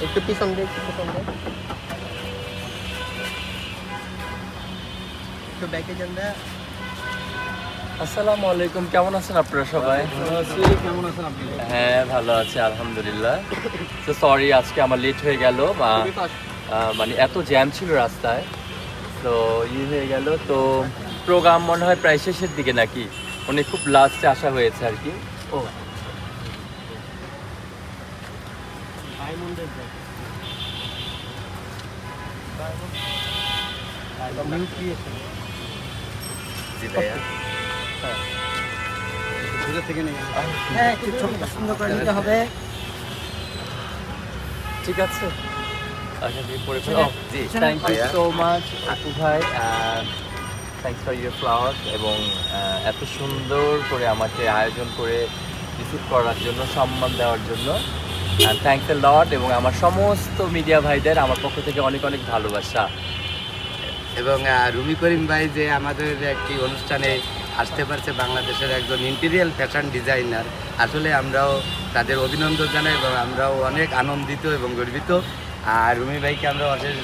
একটু পিছন দিয়ে, একটু পিছন দিয়ে, একটু ব্যাকে যান দা। আসসালামু আলাইকুম, কেমন আছেন আপনারা সবাই? কেমন আছেন আপনি? হ্যাঁ, ভালো আছি আলহামদুলিল্লাহ। তো সরি আজকে আমার লেট হয়ে গেল, মানে এত জ্যাম ছিল রাস্তায়, তো হয়ে গেল। তো প্রোগ্রাম মনে হয় প্রায় শেষের দিকে নাকি, মানে খুব লাস্টে আসা হয়েছে আর কি। ও ডায়মন্ডের ব্যাগ, ডায়মন্ড ক্রিয়েশন। জি ভাইয়া। হ্যাঁ, ভিতর থেকে নিয়ে হ্যাঁ, একটু ছবিটা সুন্দর করে নিতে হবে। ঠিক আছে, থ্যাংক ইউ সো মাচ আপু ভাই, থ্যাংকস ফর ইউর ফ্লাওয়ার্স, এবং এত সুন্দর করে আমাকে আয়োজন করে রিসিভ করার জন্য, সম্মান দেওয়ার জন্য থ্যাংকস এ লট। এবং আমার সমস্ত মিডিয়া ভাইদের আমার পক্ষ থেকে অনেক অনেক ভালোবাসা। এবং রুমি করিম ভাই যে আমাদের একটি অনুষ্ঠানে আসতে পারছে, বাংলাদেশের একজন ইন্টেরিয়াল ফ্যাশন ডিজাইনার, আসলে আমরাও তাদের অভিনন্দন জানাই এবং আমরাও অনেক আনন্দিত এবং গর্বিত। আর রুমি ভাইকে আমরা অশেষ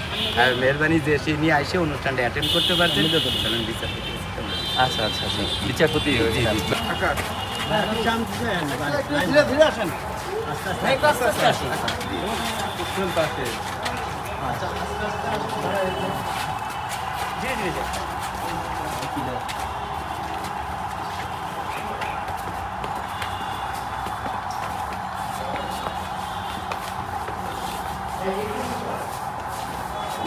মেহরবানি যে সে নিয়ে এসে অনুষ্ঠানটা অ্যাটেন্ড করতে পারছেন। আচ্ছা আচ্ছা আচ্ছা, বিচারপতি ধীরে ধীরে আসেন, আস্তে আস্তে আসেন। ধীরে ধীরে যান।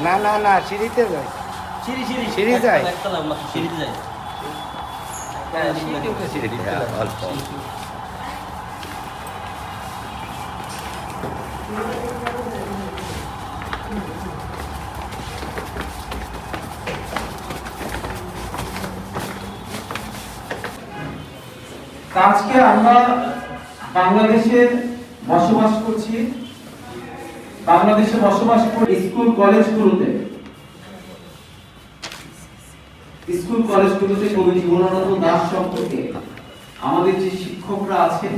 না না না, সিঁড়িতে যাই, সিঁড়ি যাই, সিঁড়িতে অল্প। আজকে আমরা বাংলাদেশে বসবাস করছি, বাংলাদেশে বসবাস করি স্কুল কলেজগুলোতে কবি জীবনানন্দ দাশ সম্পর্কে আমাদের যে শিক্ষকরা আছেন,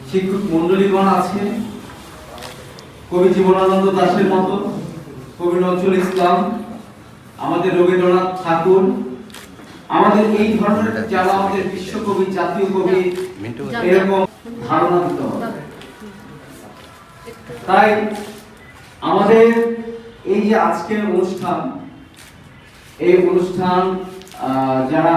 শিক্ষক মন্ডলীগণ আছেন, কবি জীবনানন্দ দাশের মতো, কবি নজরুল ইসলাম, আমাদের রবীন্দ্রনাথ ঠাকুর, আমাদের এই ধরনের যারা আমাদের বিশ্বকবি, জাতীয় কবি, এরকম ধারণা দিতে হবে। তাই আমাদের এই যে আজকের অনুষ্ঠান, এই অনুষ্ঠান যারা